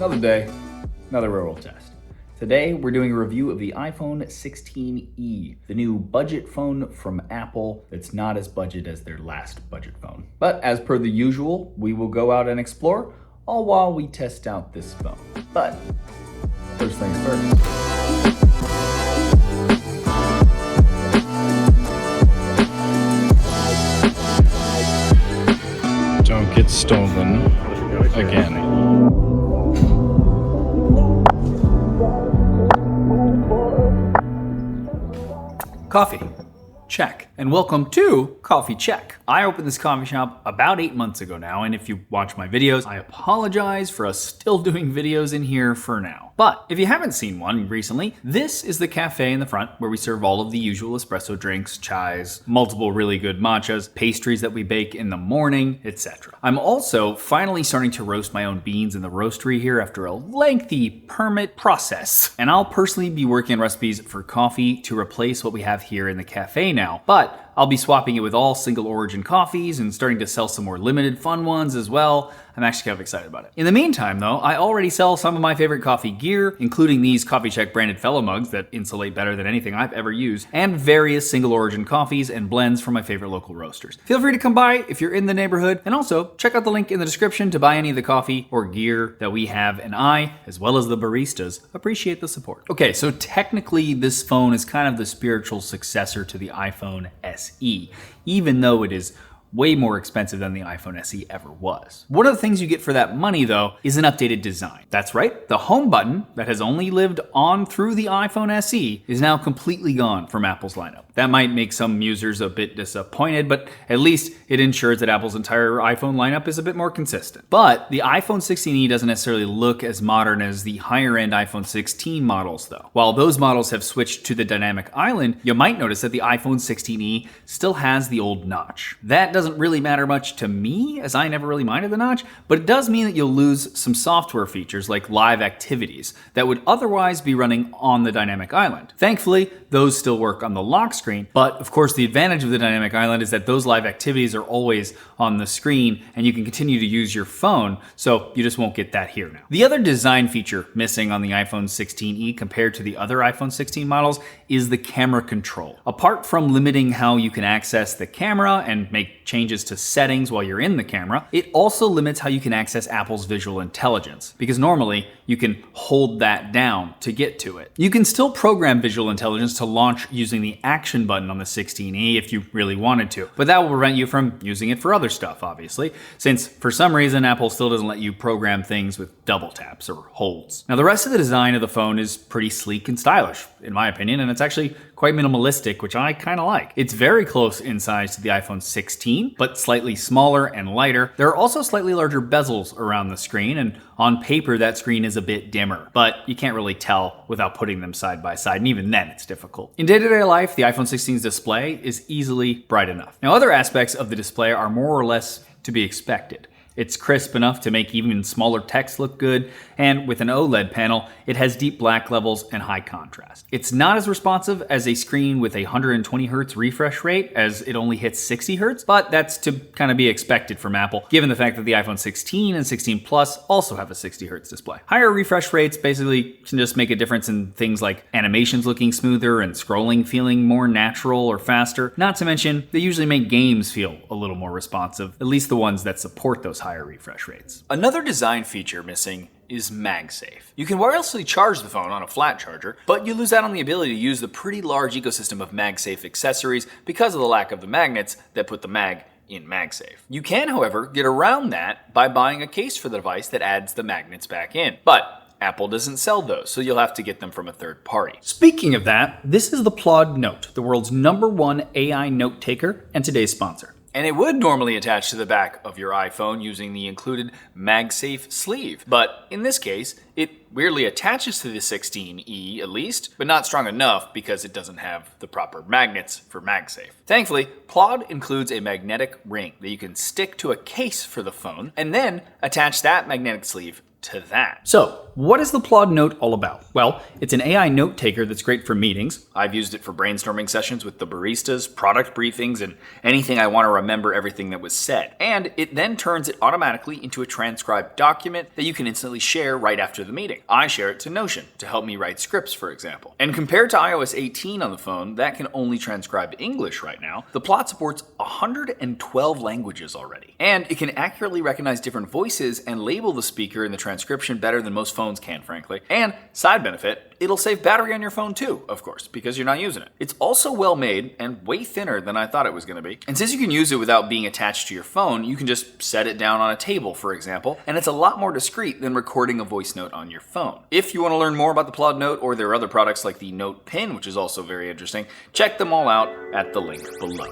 Another day, another real world test. Today, we're doing a review of the iPhone 16e, the new budget phone from Apple that's not as budget as their last budget phone. But as per the usual, we will go out and explore, all while we test out this phone. But first things first. Don't get stolen again. Coffee. Check. And welcome to Coffee Check. I opened this coffee shop about 8 months ago now, and if you watch my videos, I apologize for us still doing videos in here for now. But if you haven't seen one recently, this is the cafe in the front where we serve all of the usual espresso drinks, chais, multiple really good matchas, pastries that we bake in the morning, etc. I'm also finally starting to roast my own beans in the roastery here after a lengthy permit process. And I'll personally be working on recipes for coffee to replace what we have here in the cafe now. But I'll be swapping it with all single origin coffees and starting to sell some more limited fun ones as well. I'm actually kind of excited about it. In the meantime though, I already sell some of my favorite coffee gear, including these Coffee Check branded Fellow mugs that insulate better than anything I've ever used, and various single origin coffees and blends from my favorite local roasters. Feel free to come by if you're in the neighborhood, and also check out the link in the description to buy any of the coffee or gear that we have, and I, as well as the baristas, appreciate the support. Okay, so technically this phone is kind of the spiritual successor to the iPhone SE, even though it is way more expensive than the iPhone SE ever was. One of the things you get for that money though is an updated design. That's right, the home button that has only lived on through the iPhone SE is now completely gone from Apple's lineup. That might make some users a bit disappointed, but at least it ensures that Apple's entire iPhone lineup is a bit more consistent. But the iPhone 16e doesn't necessarily look as modern as the higher end iPhone 16 models though. While those models have switched to the dynamic island, you might notice that the iPhone 16e still has the old notch. That doesn't really matter much to me, as I never really minded the notch, but it does mean that you'll lose some software features like live activities that would otherwise be running on the dynamic island. Thankfully, those still work on the lock screen, but of course the advantage of the dynamic island is that those live activities are always on the screen and you can continue to use your phone, so you just won't get that here now. The other design feature missing on the iPhone 16e compared to the other iPhone 16 models is the camera control. Apart from limiting how you can access the camera and make changes to settings while you're in the camera, it also limits how you can access Apple's visual intelligence, because normally you can hold that down to get to it. You can still program visual intelligence to launch using the action button on the 16e if you really wanted to, but that will prevent you from using it for other stuff, obviously, since for some reason Apple still doesn't let you program things with double taps or holds. Now the rest of the design of the phone is pretty sleek and stylish, in my opinion, and it's actually quite minimalistic, which I kind of like. It's very close in size to the iPhone 16, but slightly smaller and lighter. There are also slightly larger bezels around the screen, and on paper that screen is a bit dimmer, but you can't really tell without putting them side by side, and even then it's difficult. In day-to-day life, the iPhone 16's display is easily bright enough. Now other aspects of the display are more or less to be expected. It's crisp enough to make even smaller text look good, and with an OLED panel, it has deep black levels and high contrast. It's not as responsive as a screen with a 120 Hz refresh rate, as it only hits 60 Hz, but that's to kind of be expected from Apple, given the fact that the iPhone 16 and 16 Plus also have a 60 Hz display. Higher refresh rates basically can just make a difference in things like animations looking smoother and scrolling feeling more natural or faster. Not to mention, they usually make games feel a little more responsive, at least the ones that support those higher refresh rates. Another design feature missing is MagSafe. You can wirelessly charge the phone on a flat charger, but you lose out on the ability to use the pretty large ecosystem of MagSafe accessories because of the lack of the magnets that put the mag in MagSafe. You can, however, get around that by buying a case for the device that adds the magnets back in. But Apple doesn't sell those, so you'll have to get them from a third party. Speaking of that, this is the PLAUD Note, the world's #1 AI note taker and today's sponsor. And it would normally attach to the back of your iPhone using the included MagSafe sleeve. But in this case, it weirdly attaches to the 16e at least, but not strong enough because it doesn't have the proper magnets for MagSafe. Thankfully, PLAUD includes a magnetic ring that you can stick to a case for the phone and then attach that magnetic sleeve to that. So, what is the PLAUD Note all about? Well, it's an AI note taker that's great for meetings. I've used it for brainstorming sessions with the baristas, product briefings, and anything I want to remember everything that was said. And it then turns it automatically into a transcribed document that you can instantly share right after the meeting. I share it to Notion to help me write scripts, for example. And compared to iOS 18 on the phone, that can only transcribe English right now, the PLAUD supports 112 languages already. And it can accurately recognize different voices and label the speaker in the transcription better than most phones can, frankly. And side benefit, it'll save battery on your phone too, of course, because you're not using it. It's also well made and way thinner than I thought it was going to be. And since you can use it without being attached to your phone, you can just set it down on a table, for example, and it's a lot more discreet than recording a voice note on your phone. If you want to learn more about the PLAUD Note or their other products like the NotePin, which is also very interesting, check them all out at the link below.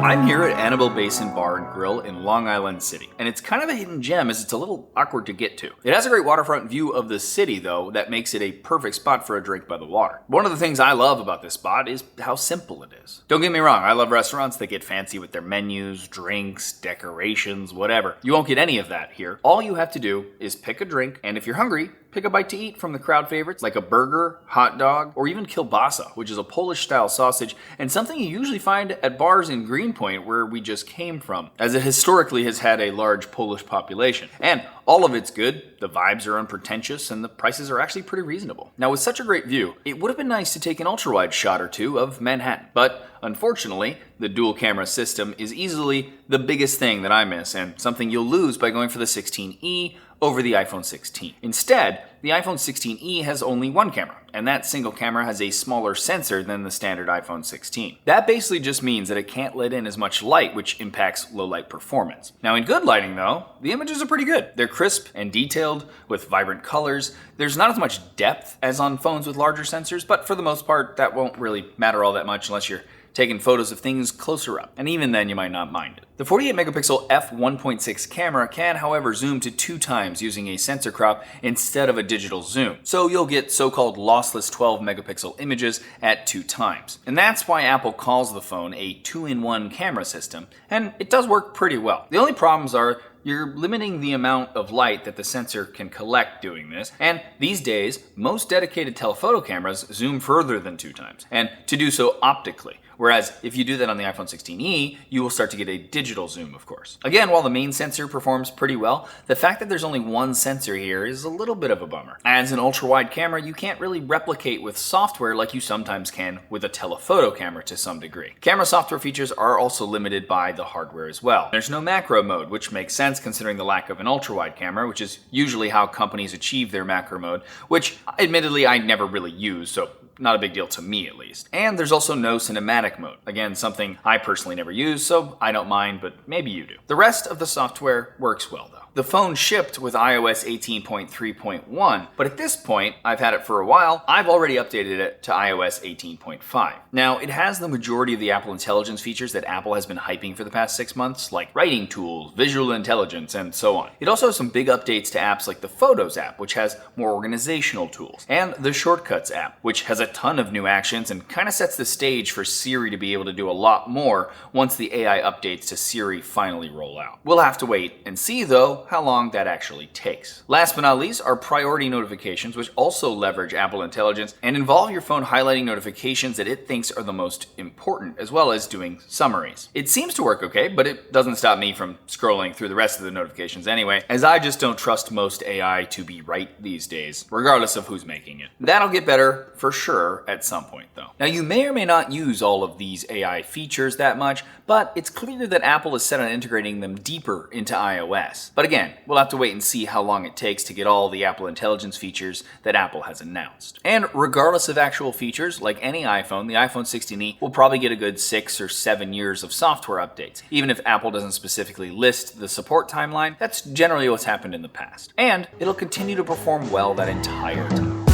I'm here at Annabelle Basin Bar and Grill in Long Island City, and it's kind of a hidden gem as it's a little awkward to get to. It has a great waterfront view of the city, though, that makes it a perfect spot for a drink by the water. One of the things I love about this spot is how simple it is. Don't get me wrong, I love restaurants that get fancy with their menus, drinks, decorations, whatever. You won't get any of that here. All you have to do is pick a drink, and if you're hungry, pick a bite to eat from the crowd favorites like a burger, hot dog, or even kielbasa, which is a Polish-style sausage and something you usually find at bars in Greenpoint where we just came from, as it historically has had a large Polish population. And all of it's good, the vibes are unpretentious, and the prices are actually pretty reasonable. Now with such a great view, it would have been nice to take an ultra-wide shot or two of Manhattan, but unfortunately, the dual camera system is easily the biggest thing that I miss and something you'll lose by going for the 16E over the iPhone 16. Instead, the iPhone 16E has only one camera, and that single camera has a smaller sensor than the standard iPhone 16. That basically just means that it can't let in as much light, which impacts low light performance. Now in good lighting though, the images are pretty good. They're crisp and detailed with vibrant colors. There's not as much depth as on phones with larger sensors, but for the most part, that won't really matter all that much unless you're taking photos of things closer up, and even then you might not mind it. The 48 megapixel f1.6 camera can, however, zoom to 2 times using a sensor crop instead of a digital zoom. So you'll get so-called lossless 12 megapixel images at 2 times. And that's why Apple calls the phone a 2-in-1 camera system, and it does work pretty well. The only problems are you're limiting the amount of light that the sensor can collect doing this, and these days, most dedicated telephoto cameras zoom further than 2 times, and to do so optically. Whereas if you do that on the iPhone 16e, you will start to get a digital zoom, of course. Again, while the main sensor performs pretty well, the fact that there's only one sensor here is a little bit of a bummer. As an ultra-wide camera, you can't really replicate with software like you sometimes can with a telephoto camera to some degree. Camera software features are also limited by the hardware as well. There's no macro mode, which makes sense considering the lack of an ultra-wide camera, which is usually how companies achieve their macro mode, which admittedly I never really use, so not a big deal to me at least. And there's also no cinematic mode. Again, something I personally never use, so I don't mind, but maybe you do. The rest of the software works well though. The phone shipped with iOS 18.3.1, but at this point, I've had it for a while, I've already updated it to iOS 18.5. Now, it has the majority of the Apple Intelligence features that Apple has been hyping for the past 6 months, like writing tools, visual intelligence, and so on. It also has some big updates to apps like the Photos app, which has more organizational tools, and the Shortcuts app, which has a ton of new actions and kind of sets the stage for Siri to be able to do a lot more once the AI updates to Siri finally roll out. We'll have to wait and see, though, how long that actually takes. Last but not least are priority notifications, which also leverage Apple Intelligence and involve your phone highlighting notifications that it thinks are the most important, as well as doing summaries. It seems to work okay, but it doesn't stop me from scrolling through the rest of the notifications anyway, as I just don't trust most AI to be right these days, regardless of who's making it. That'll get better for sure at some point though. Now you may or may not use all of these AI features that much, but it's clear that Apple is set on integrating them deeper into iOS. But again, we'll have to wait and see how long it takes to get all the Apple Intelligence features that Apple has announced. And regardless of actual features, like any iPhone, the iPhone 16e will probably get a good 6 or 7 years of software updates. Even if Apple doesn't specifically list the support timeline, that's generally what's happened in the past. And it'll continue to perform well that entire time.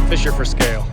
Fisher for scale.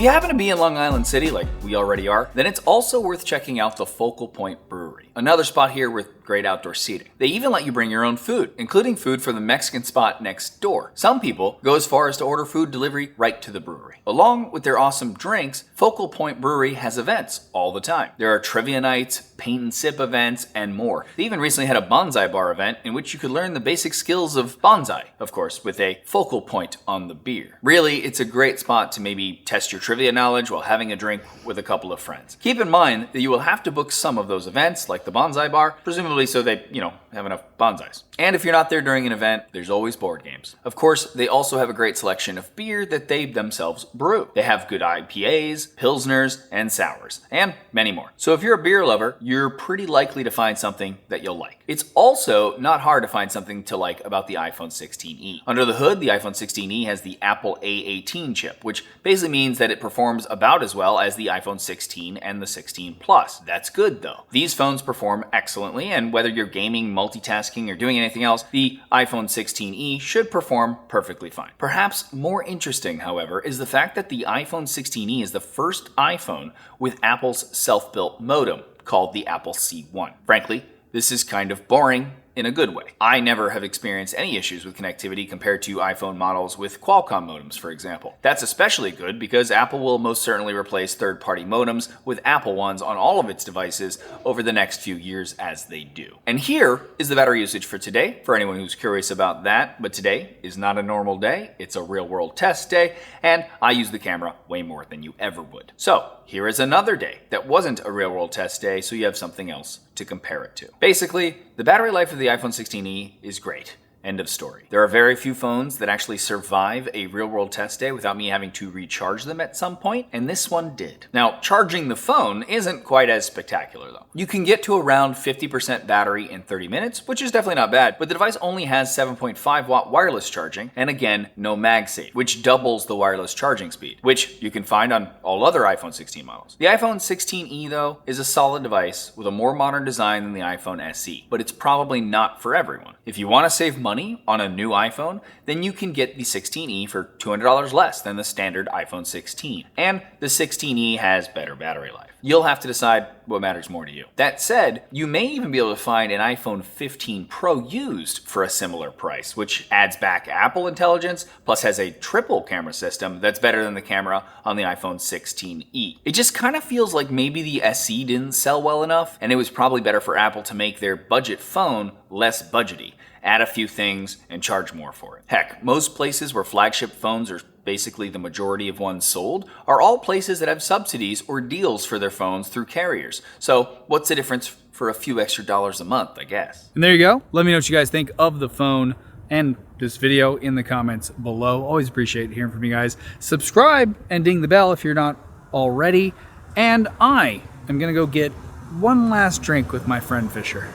you happen to be in Long Island City, like we already are, then it's also worth checking out the Focal Point Brewery. Another spot here with great outdoor seating. They even let you bring your own food, including food from the Mexican spot next door. Some people go as far as to order food delivery right to the brewery. Along with their awesome drinks, Focal Point Brewery has events all the time. There are trivia nights, paint and sip events, and more. They even recently had a bonsai bar event in which you could learn the basic skills of bonsai, of course, with a focal point on the beer. Really, it's a great spot to maybe test your trivia knowledge while having a drink with a couple of friends. Keep in mind that you will have to book some of those events, like the bonsai bar, presumably so they, have enough bonsais. And if you're not there during an event, there's always board games. Of course, they also have a great selection of beer that they themselves brew. They have good IPAs, pilsners, and sours, and many more. So if you're a beer lover, you're pretty likely to find something that you'll like. It's also not hard to find something to like about the iPhone 16e. Under the hood, the iPhone 16e has the Apple A18 chip, which basically means that it performs about as well as the iPhone 16 and the 16 Plus. That's good though. These phones perform excellently, and whether you're gaming, multitasking, or doing anything else, the iPhone 16e should perform perfectly fine. Perhaps more interesting, however, is the fact that the iPhone 16e is the first iPhone with Apple's self-built modem, called the Apple C1. Frankly, this is kind of boring in a good way. I never have experienced any issues with connectivity compared to iPhone models with Qualcomm modems, for example. That's especially good because Apple will most certainly replace third-party modems with Apple ones on all of its devices over the next few years as they do. And here is the battery usage for today, for anyone who's curious about that. But today is not a normal day, it's a real-world test day, and I use the camera way more than you ever would. So here is another day that wasn't a real-world test day, so you have something else to compare it to. Basically, the battery life of the iPhone 16e is great. End of story. There are very few phones that actually survive a real-world test day without me having to recharge them at some point, and this one did. Now, charging the phone isn't quite as spectacular though. You can get to around 50% battery in 30 minutes, which is definitely not bad, but the device only has 7.5 watt wireless charging, and again, no MagSafe, which doubles the wireless charging speed, which you can find on all other iPhone 16 models. The iPhone 16e though is a solid device with a more modern design than the iPhone SE, but it's probably not for everyone. If you want to save money on a new iPhone, then you can get the 16e for $200 less than the standard iPhone 16. And the 16e has better battery life. You'll have to decide what matters more to you. That said, you may even be able to find an iPhone 15 Pro used for a similar price, which adds back Apple Intelligence, plus has a triple camera system that's better than the camera on the iPhone 16e. It just kind of feels like maybe the SE didn't sell well enough, and it was probably better for Apple to make their budget phone less budgety. Add a few things and charge more for it. Heck, most places where flagship phones are basically the majority of ones sold are all places that have subsidies or deals for their phones through carriers. So what's the difference for a few extra dollars a month, I guess? And there you go. Let me know what you guys think of the phone and this video in the comments below. Always appreciate hearing from you guys. Subscribe and ding the bell if you're not already. And I am gonna go get one last drink with my friend Fisher.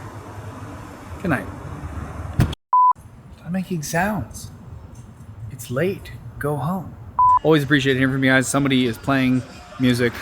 Good night. I'm making sounds. It's late. Go home. Always appreciate hearing from you guys. Somebody is playing music